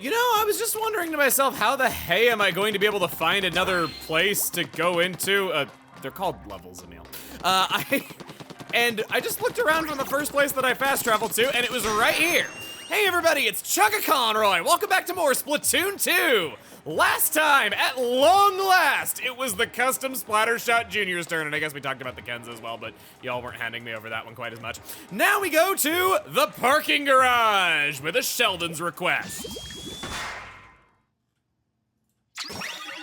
You know, I was just wondering to myself, how the hey am I going to be able to find another place to go into? They're called levels, Emil. And I just looked around from the first place that I fast traveled to, and it was right here. Hey everybody, it's Chugga Conroy. Welcome back to more Splatoon 2. Last time, at long last, it was the Custom Splattershot Junior's turn, and I guess we talked about the Kens as well, but y'all weren't handing me over that one quite as much. Now we go to the parking garage with a Sheldon's request.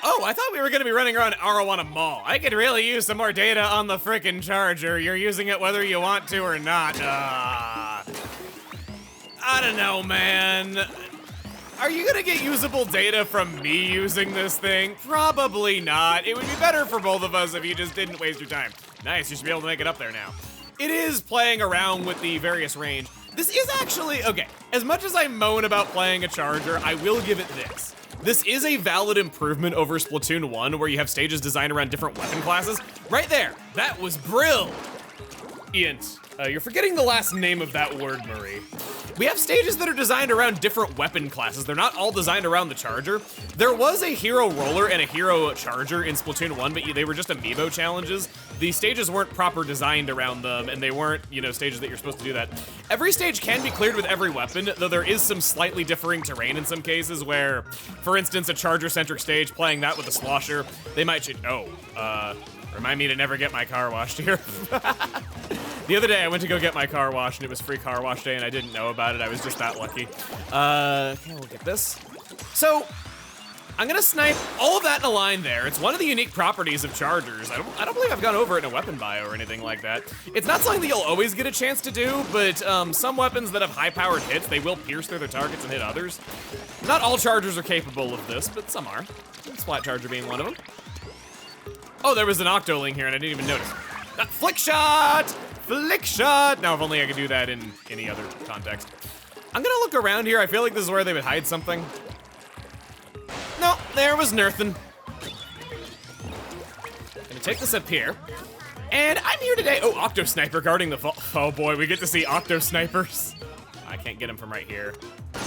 Oh, I thought we were gonna be running around Arowana Mall. I could really use some more data on the frickin' charger. You're using it whether you want to or not. I don't know, man. Are you gonna get usable data from me using this thing? Probably not. It would be better for both of us if you just didn't waste your time. Nice, you should be able to make it up there now. It is playing around with the various range. This is actually, okay, as much as I moan about playing a charger, I will give it this. This is a valid improvement over Splatoon 1, where you have stages designed around different weapon classes. Right there, that was brilliant. You're forgetting the last name of that word, Marie. We have stages that are designed around different weapon classes. They're not all designed around the charger. There was a hero roller and a hero charger in Splatoon 1, but they were just amiibo challenges. The stages weren't proper designed around them, and they weren't, stages that you're supposed to do that. Every stage can be cleared with every weapon, though there is some slightly differing terrain in some cases where, for instance, a charger-centric stage, playing that with a slosher, they might remind me to never get my car washed here. The other day I went to go get my car washed and it was free car wash day and I didn't know about it. I was just that lucky. Okay, we'll get this. So, I'm gonna snipe all of that in a line there. It's one of the unique properties of chargers. I don't believe I've gone over it in a weapon bio or anything like that. It's not something that you'll always get a chance to do, but some weapons that have high-powered hits, they will pierce through their targets and hit others. Not all chargers are capable of this, but some are. Splat Charger being one of them. Oh, there was an Octoling here and I didn't even notice. Flick shot! Flick shot! Now, if only I could do that in any other context. I'm gonna look around here. I feel like this is where they would hide something. No, there was nothing. Gonna take this up here. And I'm here today. Oh, Octo Sniper guarding the oh boy, we get to see Octo Snipers. I can't get him from right here.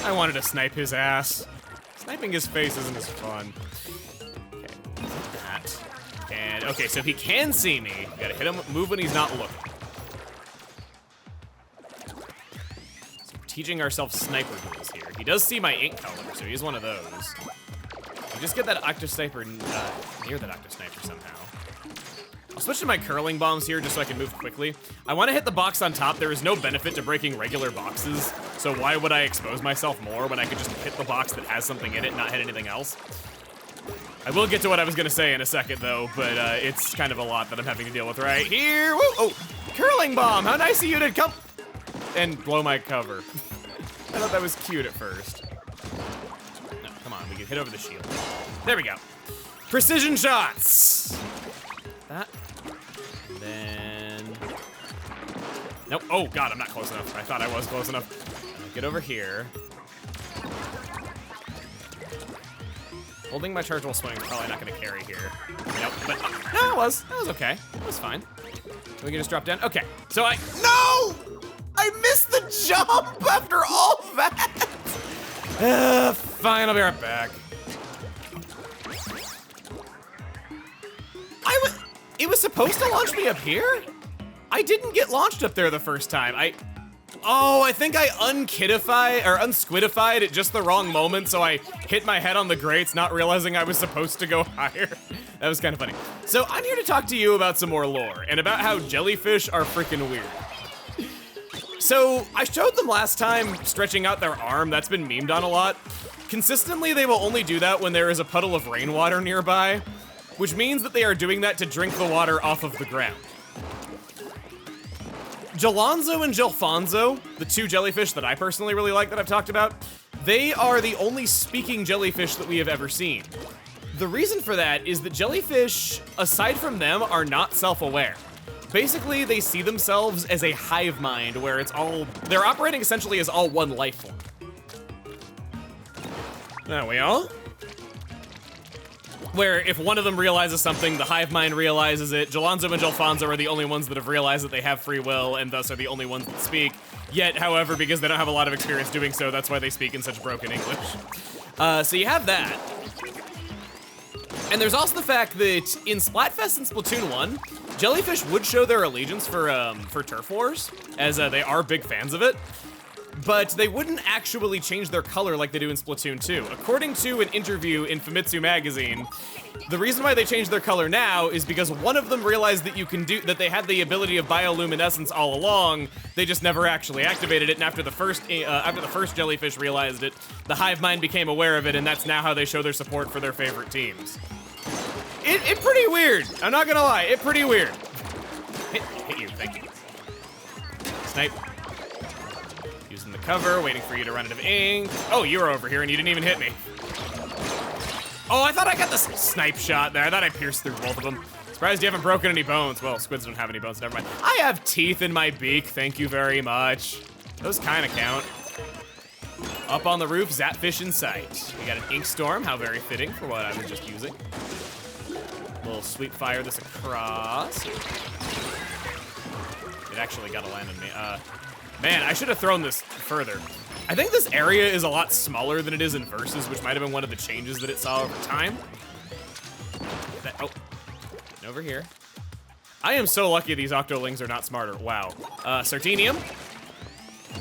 I wanted to snipe his ass. Sniping his face isn't as fun. Okay, that. And, okay, so he can see me. Gotta hit him, move when he's not looking. So we're teaching ourselves sniper rules here. He does see my ink color, so he's one of those. You just get that Octo Sniper near that Octo Sniper somehow. I'll switch to my curling bombs here just so I can move quickly. I want to hit the box on top. There is no benefit to breaking regular boxes, so why would I expose myself more when I could just hit the box that has something in it and not hit anything else? I will get to what I was gonna say in a second though, but it's kind of a lot that I'm having to deal with right here. Woo! Oh, curling bomb, how nice of you to come and blow my cover. I thought that was cute at first. No, come on, we can hit over the shield. There we go. Precision shots. That, and then, nope, oh God, I'm not close enough. I thought I was close enough. Get over here. Holding my charge while swinging is probably not gonna carry here. Nope, but no, it was okay. It was fine. We can just drop down. Okay, so no! I missed the jump after all that! Fine, I'll be right back. It was supposed to launch me up here? I didn't get launched up there the first time. I think I unsquidified at just the wrong moment, so I hit my head on the grates, not realizing I was supposed to go higher. That was kind of funny. So I'm here to talk to you about some more lore, and about how jellyfish are freaking weird. So I showed them last time stretching out their arm. That's been memed on a lot. Consistently, they will only do that when there is a puddle of rainwater nearby, which means that they are doing that to drink the water off of the ground. Jelonzo and Jelfonzo, the two jellyfish that I personally really like that I've talked about, they are the only speaking jellyfish that we have ever seen. The reason for that is that jellyfish, aside from them, are not self-aware. Basically, they see themselves as a hive mind where they're operating essentially as all one life form. There we are. Where if one of them realizes something, the hive mind realizes it. Jelonzo and Jelfonzo are the only ones that have realized that they have free will and thus are the only ones that speak. Yet, however, because they don't have a lot of experience doing so, that's why they speak in such broken English. So you have that. And there's also the fact that in Splatfest and Splatoon 1, Jellyfish would show their allegiance for Turf Wars, as they are big fans of it, but they wouldn't actually change their color like they do in Splatoon 2. According to an interview in Famitsu magazine, the reason why they changed their color now is because one of them realized that they had the ability of bioluminescence all along. They just never actually activated it, and after the first Jellyfish realized it, the hive mind became aware of it, and that's now how they show their support for their favorite teams. It pretty weird. I'm not gonna lie, it pretty weird. Hit you, thank you. Snipe. Using the cover, waiting for you to run out of ink. Oh, you were over here and you didn't even hit me. Oh, I thought I got the snipe shot there. I thought I pierced through both of them. Surprised you haven't broken any bones. Well, squids don't have any bones, never mind. I have teeth in my beak, thank you very much. Those kind of count. Up on the roof, ZAP fish in sight. We got an ink storm, how very fitting for what I was just using. We'll sweep fire this across. It actually got to land on me. Man, I should have thrown this further. I think this area is a lot smaller than it is in Versus, which might have been one of the changes that it saw over time. Oh, over here. I am so lucky these Octolings are not smarter. Wow. Sartinium.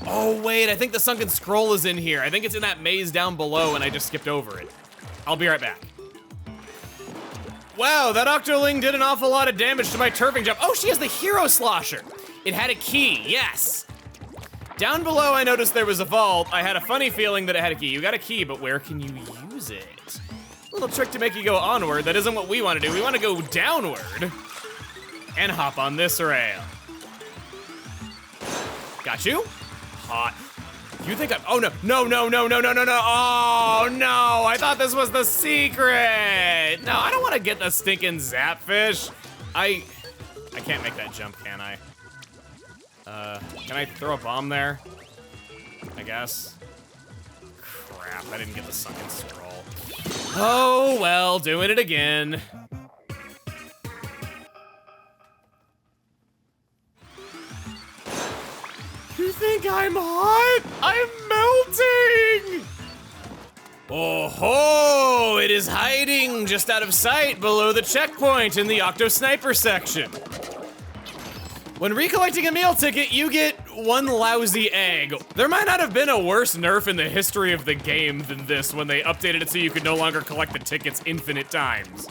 Oh, wait, I think the Sunken Scroll is in here. I think it's in that maze down below, and I just skipped over it. I'll be right back. Wow, that Octoling did an awful lot of damage to my turfing jump. Oh, she has the Hero Slosher. It had a key, yes. Down below, I noticed there was a vault. I had a funny feeling that it had a key. You got a key, but where can you use it? A little trick to make you go onward. That isn't what we want to do. We want to go downward and hop on this rail. Got you? Hot. You think I'm, oh no, no, no, no, no, no, no, no, oh no, I thought this was the secret. No, I don't want to get the stinking ZAP fish. I can't make that jump, can I? Can I throw a bomb there? I guess. Crap, I didn't get the Sunken Scroll. Oh, well, doing it again. You think I'm hot? I'm melting! Oh ho! It is hiding just out of sight below the checkpoint in the Octo Sniper section. When recollecting a meal ticket, you get one lousy egg. There might not have been a worse nerf in the history of the game than this when they updated it so you could no longer collect the tickets infinite times.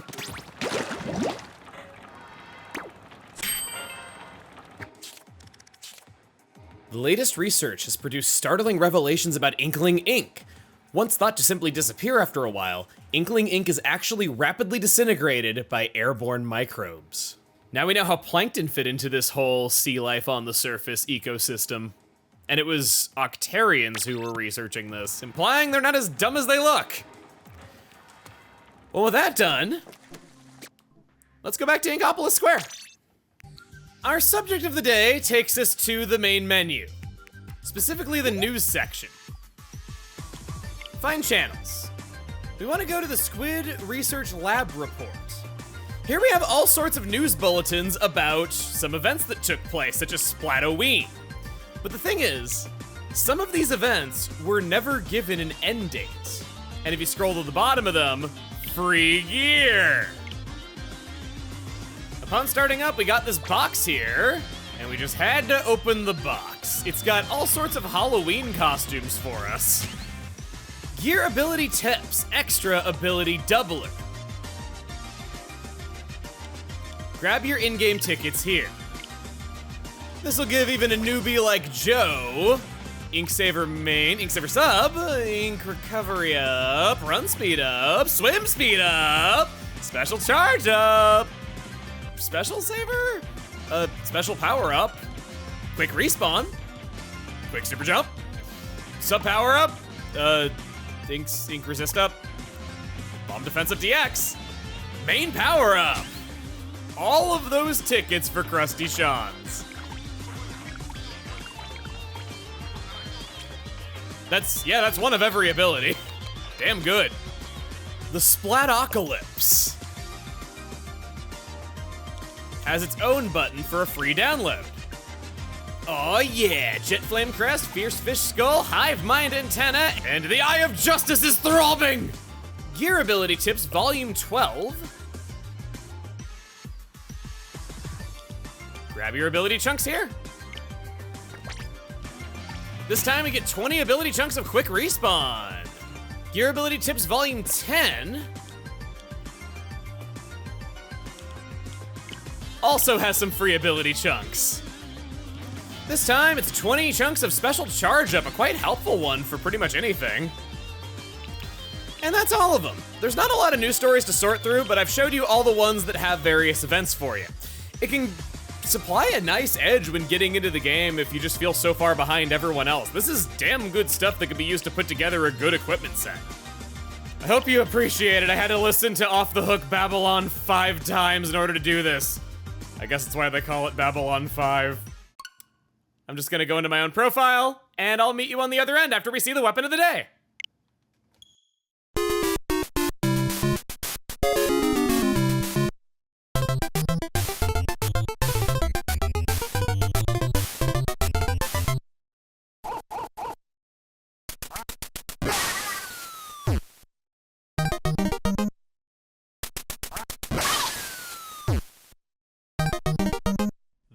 The latest research has produced startling revelations about Inkling ink. Once thought to simply disappear after a while, Inkling ink is actually rapidly disintegrated by airborne microbes. Now we know how plankton fit into this whole sea life on the surface ecosystem. And it was Octarians who were researching this, implying they're not as dumb as they look. Well, with that done, let's go back to Inkopolis Square. Our subject of the day takes us to the main menu, specifically the news section. Find channels. We want to go to the Squid Research Lab report. Here we have all sorts of news bulletins about some events that took place, such as Splatoween. But the thing is, some of these events were never given an end date. And if you scroll to the bottom of them, free gear. Upon starting up, we got this box here, and we just had to open the box. It's got all sorts of Halloween costumes for us. Gear ability tips, extra ability doubler. Grab your in-game tickets here. This'll give even a newbie like Joe, Ink Saver main, Ink Saver sub, Ink Recovery up, Run Speed up, Swim Speed up, Special Charge up, Special Saver, Special Power up, Quick Respawn, Quick Super Jump, Sub Power up, Ink Resist up, Bomb Defensive DX, Main Power up. All of those tickets for Krusty Sean's. That's one of every ability. Damn good. The Splatocalypse has its own button for a free download. Oh yeah, Jet Flame Crest, Fierce Fish Skull, Hive Mind Antenna, and the Eye of Justice is throbbing! Gear Ability Tips Volume 12. Grab your ability chunks here. This time we get 20 ability chunks of quick respawn. Gear Ability Tips Volume 10 also has some free ability chunks. This time it's 20 chunks of special charge up, a quite helpful one for pretty much anything. And that's all of them. There's not a lot of news stories to sort through, but I've showed you all the ones that have various events for you. It can supply a nice edge when getting into the game if you just feel so far behind everyone else. This is damn good stuff that can be used to put together a good equipment set. I hope you appreciate it. I had to listen to Off the Hook Babylon 5 times in order to do this. I guess that's why they call it Babylon 5. I'm just gonna go into my own profile, and I'll meet you on the other end after we see the weapon of the day.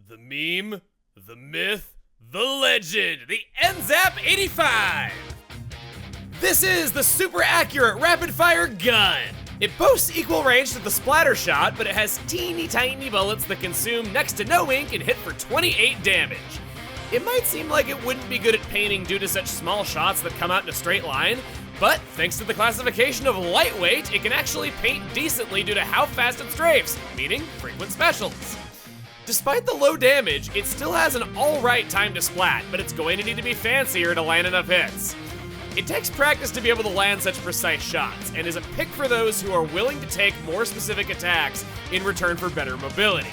The meme, the myth, the legend, the N-ZAP 85! This is the super accurate rapid fire gun. It boasts equal range to the splatter shot, but it has teeny tiny bullets that consume next to no ink and hit for 28 damage. It might seem like it wouldn't be good at painting due to such small shots that come out in a straight line, but thanks to the classification of lightweight, it can actually paint decently due to how fast it strafes, meaning frequent specials. Despite the low damage, it still has an alright time to splat, but it's going to need to be fancier to land enough hits. It takes practice to be able to land such precise shots, and is a pick for those who are willing to take more specific attacks in return for better mobility.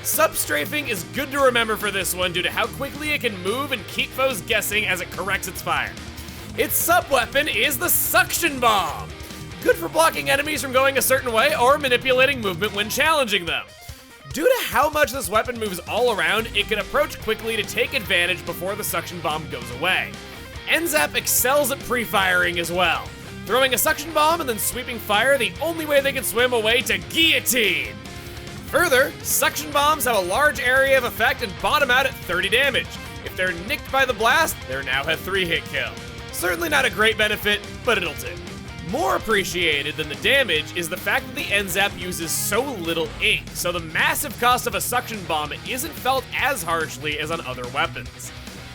Sub-strafing is good to remember for this one due to how quickly it can move and keep foes guessing as it corrects its fire. Its sub-weapon is the Suction Bomb, good for blocking enemies from going a certain way or manipulating movement when challenging them. Due to how much this weapon moves all around, it can approach quickly to take advantage before the suction bomb goes away. N-ZAP excels at pre-firing as well, throwing a suction bomb and then sweeping fire the only way they can swim away to guillotine. Further, suction bombs have a large area of effect and bottom out at 30 damage. If they're nicked by the blast, they're now a 3-hit kill. Certainly not a great benefit, but it'll do. More appreciated than the damage is the fact that the N-ZAP uses so little ink, so the massive cost of a suction bomb isn't felt as harshly as on other weapons.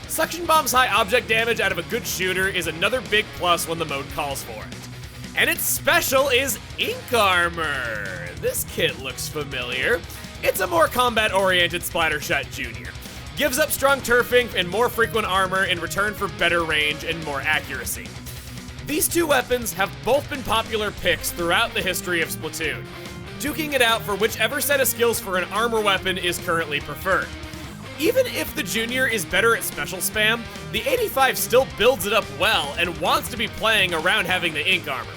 Suction bomb's high object damage out of a good shooter is another big plus when the mode calls for it. And its special is Ink Armor. This kit looks familiar. It's a more combat-oriented Splattershot Junior. Gives up strong turfing and more frequent armor in return for better range and more accuracy. These two weapons have both been popular picks throughout the history of Splatoon, duking it out for whichever set of skills for an armor weapon is currently preferred. Even if the Junior is better at special spam, the 85 still builds it up well and wants to be playing around having the ink armor.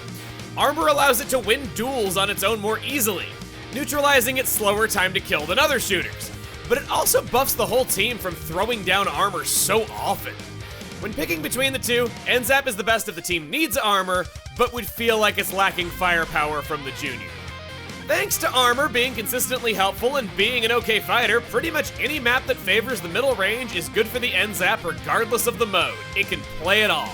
Armor allows it to win duels on its own more easily, neutralizing its slower time to kill than other shooters. But it also buffs the whole team from throwing down armor so often. When picking between the two, N-ZAP is the best if the team needs armor, but would feel like it's lacking firepower from the Junior. Thanks to armor being consistently helpful and being an okay fighter, pretty much any map that favors the middle range is good for the N-ZAP regardless of the mode. It can play it all.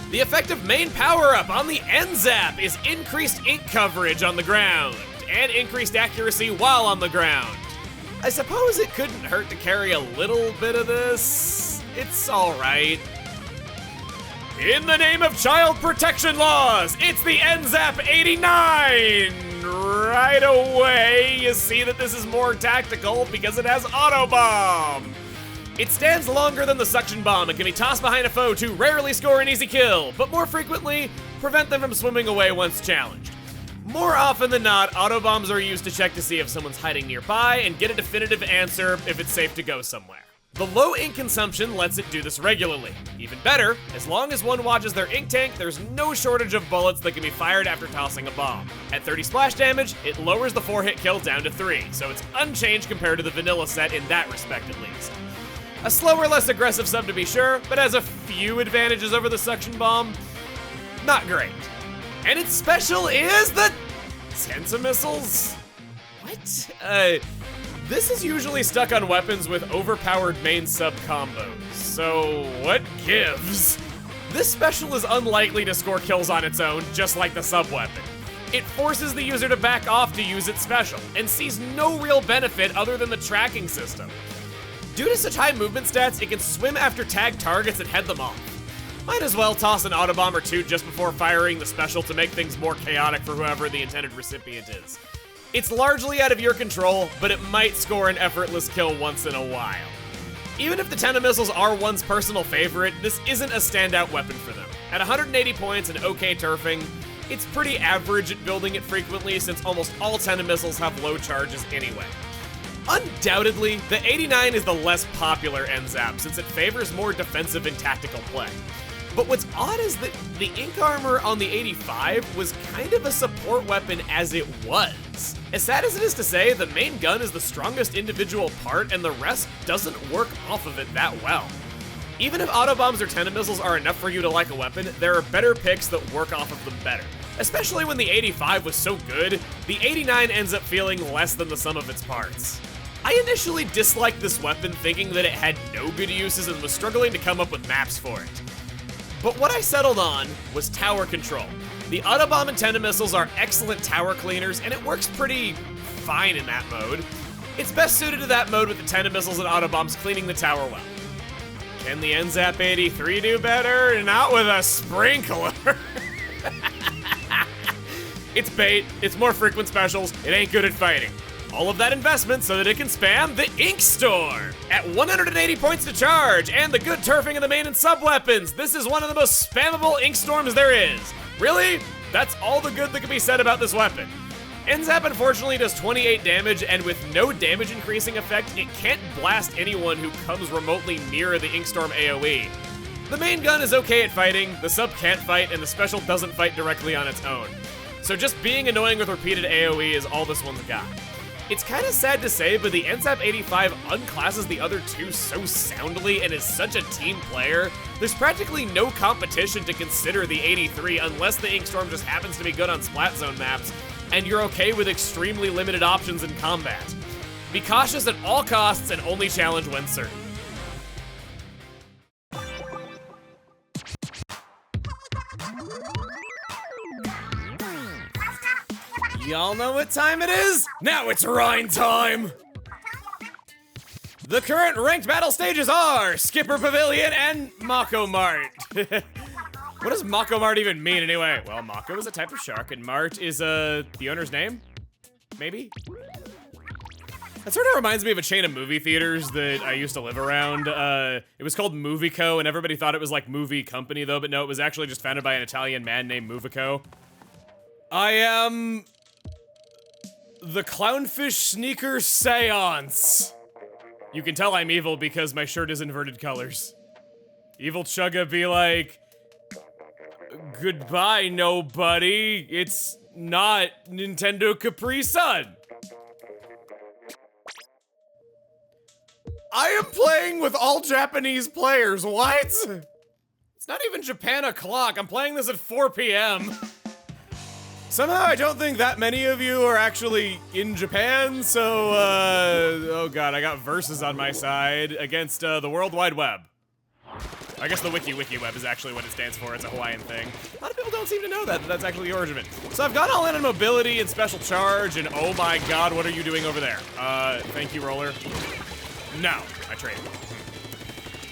The effective main power-up on the N-ZAP is increased ink coverage on the ground, and increased accuracy while on the ground. I suppose it couldn't hurt to carry a little bit of this. It's alright. In the name of child protection laws, it's the N-ZAP 89! Right away, you see that this is more tactical because it has auto bomb. It stands longer than the suction bomb and can be tossed behind a foe to rarely score an easy kill, but more frequently, prevent them from swimming away once challenged. More often than not, auto bombs are used to check to see if someone's hiding nearby and get a definitive answer if it's safe to go somewhere. The low ink consumption lets it do this regularly. Even better, as long as one watches their ink tank, there's no shortage of bullets that can be fired after tossing a bomb. At 30 splash damage, it lowers the 4-hit kill down to 3, so it's unchanged compared to the vanilla set in that respect at least. A slower, less aggressive sub to be sure, but has a few advantages over the suction bomb. Not great. And its special is the Tenta missiles? What? This is usually stuck on weapons with overpowered main sub combos. So what gives? This special is unlikely to score kills on its own, just like the sub weapon. It forces the user to back off to use its special, and sees no real benefit other than the tracking system. Due to such high movement stats, it can swim after tagged targets and head them off. Might as well toss an autobomb or two just before firing the special to make things more chaotic for whoever the intended recipient is. It's largely out of your control, but it might score an effortless kill once in a while. Even if the Tenta missiles are one's personal favorite, this isn't a standout weapon for them. At 180 points and okay turfing, it's pretty average at building it frequently since almost all Tenta missiles have low charges anyway. Undoubtedly, the 89 is the less popular N-ZAP since it favors more defensive and tactical play. But what's odd is that the ink armor on the 85 was kind of a support weapon as it was. As sad as it is to say, the main gun is the strongest individual part and the rest doesn't work off of it that well. Even if autobombs or Tenta missiles are enough for you to like a weapon, there are better picks that work off of them better. Especially when the 85 was so good, the 89 ends up feeling less than the sum of its parts. I initially disliked this weapon thinking that it had no good uses and was struggling to come up with maps for it. But what I settled on was tower control. The autobomb and Tenta missiles are excellent tower cleaners and it works pretty fine in that mode. It's best suited to that mode with the Tenta missiles and autobombs cleaning the tower well. Can the N-ZAP 83 do better? Not with a sprinkler. It's bait, it's more frequent specials, it ain't good at fighting. All of that investment so that it can spam the Ink Store. At 180 points to charge and the good turfing of the main and sub weapons, this is one of the most spammable Ink Storms there is. Really? That's all the good that can be said about this weapon. N-ZAP unfortunately does 28 damage, and with no damage increasing effect, it can't blast anyone who comes remotely near the Ink Storm AoE. The main gun is okay at fighting, the sub can't fight, and the special doesn't fight directly on its own. So just being annoying with repeated AoE is all this one's got. It's kind of sad to say, but the N-ZAP 85 unclasses the other two so soundly and is such a team player, there's practically no competition to consider the 83 unless the Ink Storm just happens to be good on Splat Zone maps, and you're okay with extremely limited options in combat. Be cautious at all costs and only challenge when certain. Y'all know what time it is? Now it's Rhine time! The current ranked battle stages are Skipper Pavilion and MakoMart. What does MakoMart even mean anyway? Well, Mako is a type of shark and Mart is the owner's name? Maybe? That sort of reminds me of a chain of movie theaters that I used to live around. It was called Movico and everybody thought it was like movie company though, but no, it was actually just founded by an Italian man named Movico. I am the Clownfish Sneaker Seance. You can tell I'm evil because my shirt is inverted colors. Evil Chugga be like, goodbye, nobody. It's not Nintendo Capri Sun. I am playing with all Japanese players, what? It's not even Japan o'clock. I'm playing this at 4 p.m. Somehow I don't think that many of you are actually in Japan, so, oh god, I got verses on my side against, the World Wide Web. I guess the Wiki Web is actually what it stands for, it's a Hawaiian thing. A lot of people don't seem to know that, that's actually the origin of it. So I've gone all in on mobility and special charge, and oh my god, what are you doing over there? Thank you, Roller. No, I traded.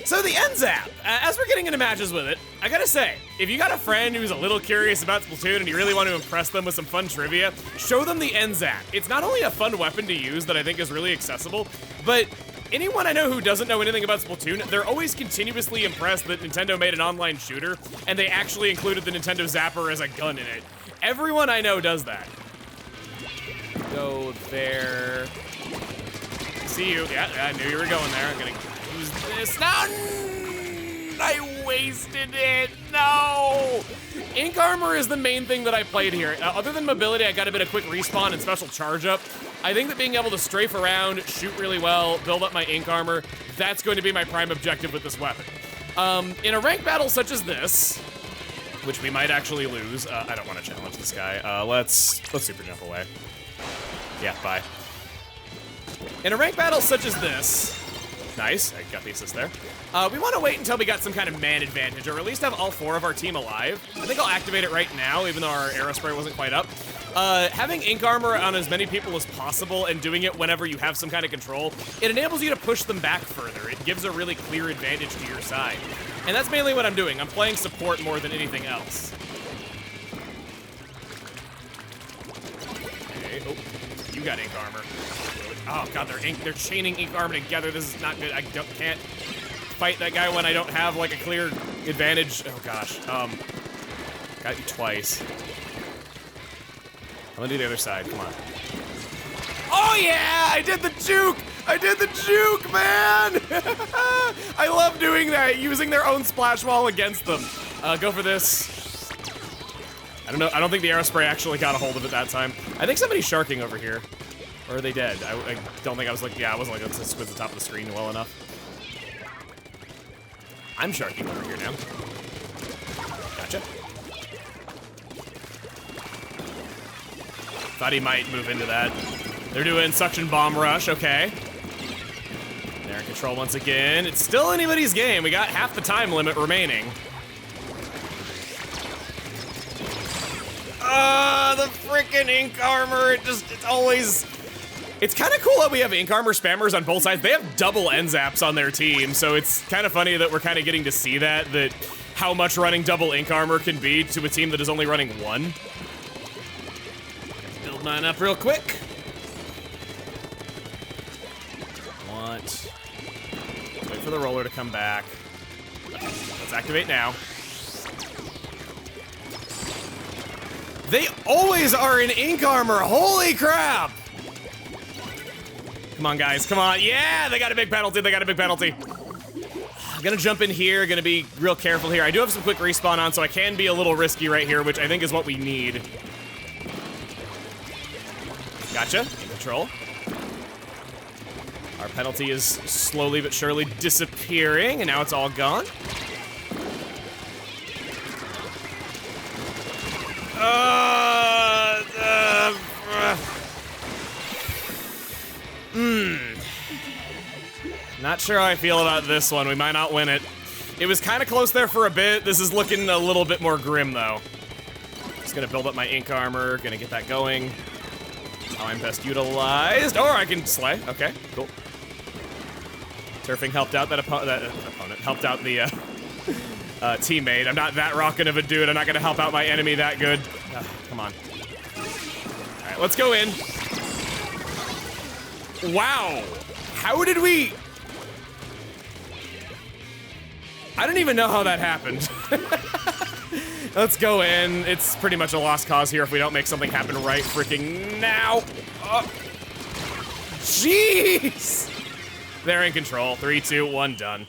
So the N-ZAP, as we're getting into matches with it, I gotta say, if you got a friend who's a little curious about Splatoon and you really want to impress them with some fun trivia, show them the N-ZAP. It's not only a fun weapon to use that I think is really accessible, but anyone I know who doesn't know anything about Splatoon, they're always continuously impressed that Nintendo made an online shooter and they actually included the Nintendo Zapper as a gun in it. Everyone I know does that. Go there. See you. Yeah, I knew you were going there. I'm gonna use this. No! I wasted it. No! Ink armor is the main thing that I played here. Other than mobility, I got a bit of quick respawn and special charge up. I think that being able to strafe around, shoot really well, build up my ink armor, that's going to be my prime objective with this weapon. In a ranked battle such as this, which we might actually lose, I don't want to challenge this guy. Let's super jump away. Yeah, bye. In a ranked battle such as this, nice, I got the assist there. We want to wait until we got some kind of man advantage, or at least have all 4 of our team alive. I think I'll activate it right now, even though our arrow spray wasn't quite up. Having ink armor on as many people as possible and doing it whenever you have some kind of control, it enables you to push them back further. It gives a really clear advantage to your side. And that's mainly what I'm doing. I'm playing support more than anything else. Okay, oh, you got ink armor. Oh god, they're chaining ink armor together. This is not good. I can't fight that guy when I don't have like a clear advantage. Oh gosh. Got you twice. I'm gonna do the other side. Come on. Oh yeah! I did the juke! I did the juke, man! I love doing that, using their own splash wall against them. Go for this. I don't know. I don't think the arrow spray actually got a hold of it that time. I think somebody's sharking over here. Or are they dead? I don't think I was like, yeah, I wasn't like, let's squeeze the top of the screen well enough. I'm sharking over here now. Gotcha. Thought he might move into that. They're doing suction bomb rush, okay. They're in control once again. It's still anybody's game. We got half the time limit remaining. The freaking ink armor, it's always... It's kind of cool that we have ink armor spammers on both sides. They have double N-ZAPs on their team, so it's kind of funny that we're kind of getting to see that how much running double ink armor can be to a team that is only running 1. Build mine up real quick. Wait for the roller to come back. Okay, let's activate now. They always are in ink armor, holy crap! Come on, guys, come on. Yeah, they got a big penalty, I'm gonna jump in here, gonna be real careful here. I do have some quick respawn on, so I can be a little risky right here, which I think is what we need. Gotcha, in control. Our penalty is slowly but surely disappearing, and now it's all gone. Not sure how I feel about this one. We might not win it. It was kind of close there for a bit. This is looking a little bit more grim, though. Just gonna build up my ink armor, gonna get that going. How I'm best utilized. Or I can slay. Okay, cool. Turfing helped out that opponent, helped out the teammate. I'm not that rockin' of a dude. I'm not gonna help out my enemy that good. Come on. All right, let's go in. Wow. How did we... I don't even know how that happened. Let's go in. It's pretty much a lost cause here if we don't make something happen right freaking now. Jeez! They're in control. 3, 2, 1, done.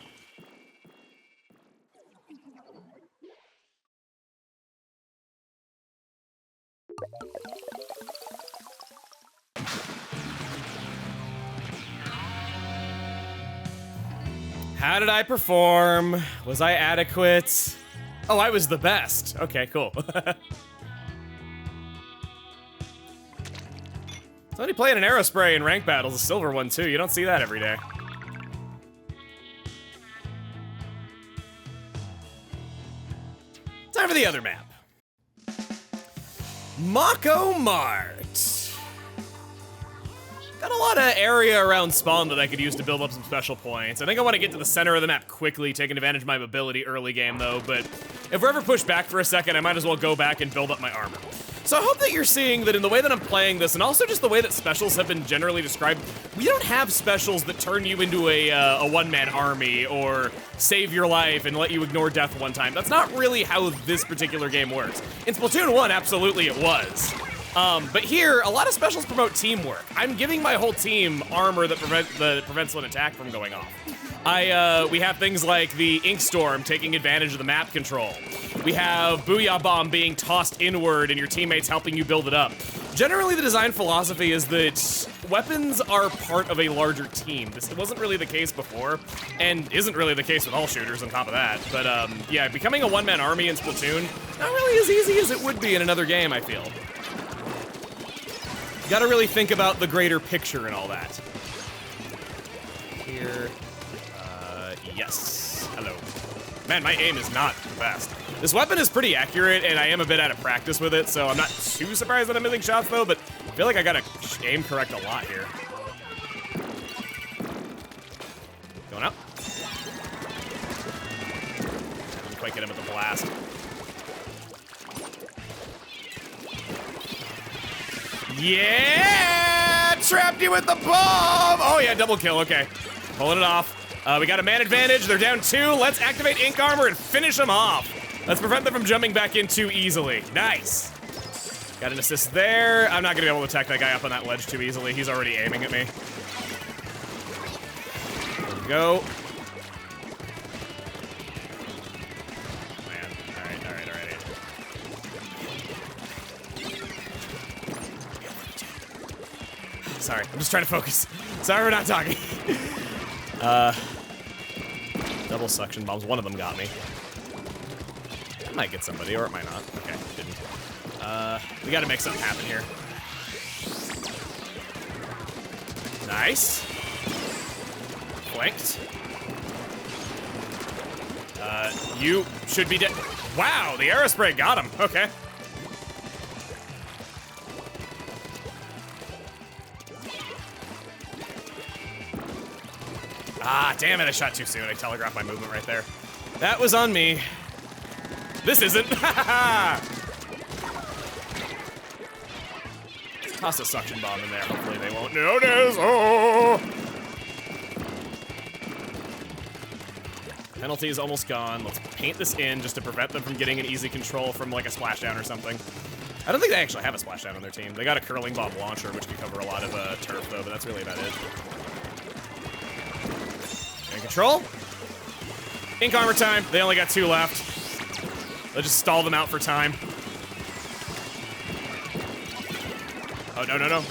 How did I perform? Was I adequate? Oh, I was the best. Okay, cool. Somebody playing an Aerospray in rank battles, a silver one too. You don't see that every day. Time for the other map. MakoMart. Got a lot of area around spawn that I could use to build up some special points. I think I want to get to the center of the map quickly, taking advantage of my mobility early game though, but if we're ever pushed back for a second, I might as well go back and build up my armor. So I hope that you're seeing that in the way that I'm playing this, and also just the way that specials have been generally described, we don't have specials that turn you into a one-man army or save your life and let you ignore death one time. That's not really how this particular game works. In Splatoon 1, absolutely it was. But here, a lot of specials promote teamwork. I'm giving my whole team armor that prevents an attack from going off. We have things like the Ink Storm taking advantage of the map control. We have Booyah Bomb being tossed inward and your teammates helping you build it up. Generally, the design philosophy is that weapons are part of a larger team. This wasn't really the case before, and isn't really the case with all shooters on top of that. But yeah, becoming a one-man army in Splatoon, not really as easy as it would be in another game, I feel. You gotta really think about the greater picture and all that. Here, yes, hello. Man, my aim is not the best. This weapon is pretty accurate, and I am a bit out of practice with it, so I'm not too surprised that I'm missing shots, though, but I feel like I gotta aim correct a lot here. Going up. Didn't quite get him with the blast. Yeah! Trapped you with the bomb! Oh, yeah, double kill, okay. Pulling it off. We got a man advantage, they're down 2. Let's activate ink armor and finish them off. Let's prevent them from jumping back in too easily. Nice. Got an assist there. I'm not gonna be able to attack that guy up on that ledge too easily. He's already aiming at me. There we go. Man, all right. Sorry, I'm just trying to focus. Sorry we're not talking. Double suction bombs. One of them got me. It might get somebody, or it might not. Okay, didn't. We gotta make something happen here. Nice. Flanked. You should be dead. Wow, the aerospray got him. Okay. Ah, damn it, I shot too soon. I telegraphed my movement right there. That was on me. This isn't. Toss a suction bomb in there. Hopefully they won't notice. Oh! Penalty is almost gone. Let's paint this in just to prevent them from getting an easy control from like a splashdown or something. I don't think they actually have a splashdown on their team. They got a curling bomb launcher, which can cover a lot of turf though, but that's really about it. In control. Ink armor time. They only got 2 left. Let's just stall them out for time. Oh, no.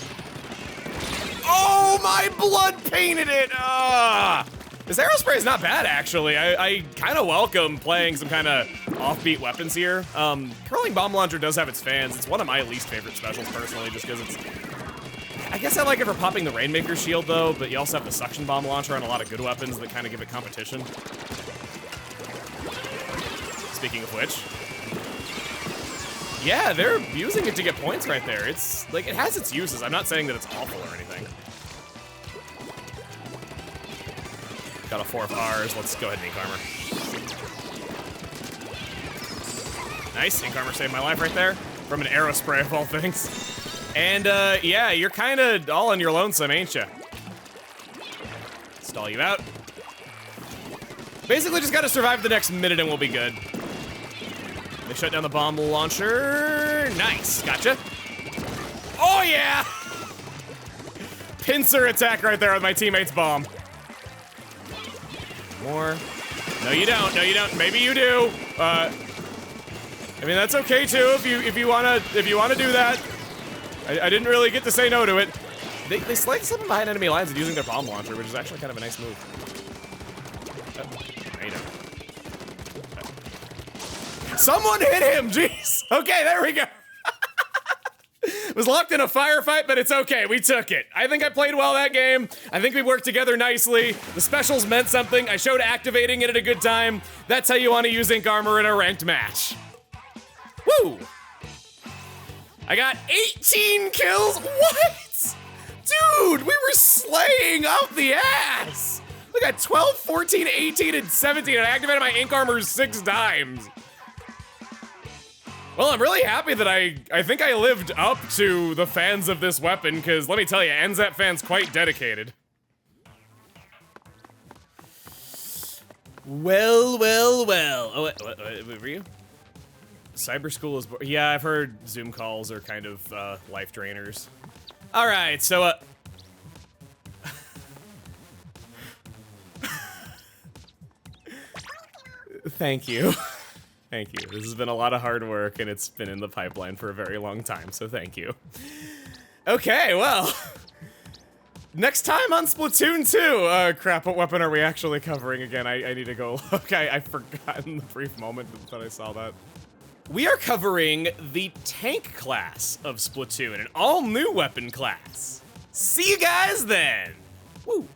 Oh, my blood painted it! Ah! This aerospray is not bad, actually. I kind of welcome playing some kind of offbeat weapons here. Curling bomb launcher does have its fans. It's one of my least favorite specials, personally, just because it's... I guess I like it for popping the Rainmaker shield, though, but you also have the suction bomb launcher on a lot of good weapons that kind of give it competition. Speaking of which... Yeah, they're using it to get points right there. It's, like, it has its uses. I'm not saying that it's awful or anything. Got a 4 of ours. Let's go ahead and ink armor. Nice, ink armor saved my life right there. From an aerospray of all things. And, yeah, you're kind of all on your lonesome, ain't you? Stall you out. Basically just gotta survive the next minute and we'll be good. They shut down the bomb launcher. Nice, gotcha. Oh yeah! Pincer attack right there with my teammate's bomb. More. No, you don't. No, you don't. Maybe you do. I mean, that's okay too if you wanna do that. I didn't really get to say no to it. They slightly slipping behind enemy lines and using their bomb launcher, which is actually kind of a nice move. There you go. Someone hit him, jeez. Okay, there we go. Was locked in a firefight, but it's okay. We took it. I think I played well that game. I think we worked together nicely. The specials meant something. I showed activating it at a good time. That's how you want to use ink armor in a ranked match. Woo! I got 18 kills. What? Dude, we were slaying out the ass. We got 12, 14, 18, and 17. And I activated my ink armor 6 times. Well, I'm really happy that I think I lived up to the fans of this weapon, because let me tell you, N-ZAP fans quite dedicated. Well. Oh, what were you? Cyber school is, yeah, I've heard Zoom calls are kind of life drainers. All right, so thank you. Thank you. This has been a lot of hard work, and it's been in the pipeline for a very long time, so thank you. Okay, well, Next time on Splatoon 2! Crap, what weapon are we actually covering again? I need to go look. I forgot in the brief moment that I saw that. We are covering the tank class of Splatoon, an all-new weapon class. See you guys then! Woo!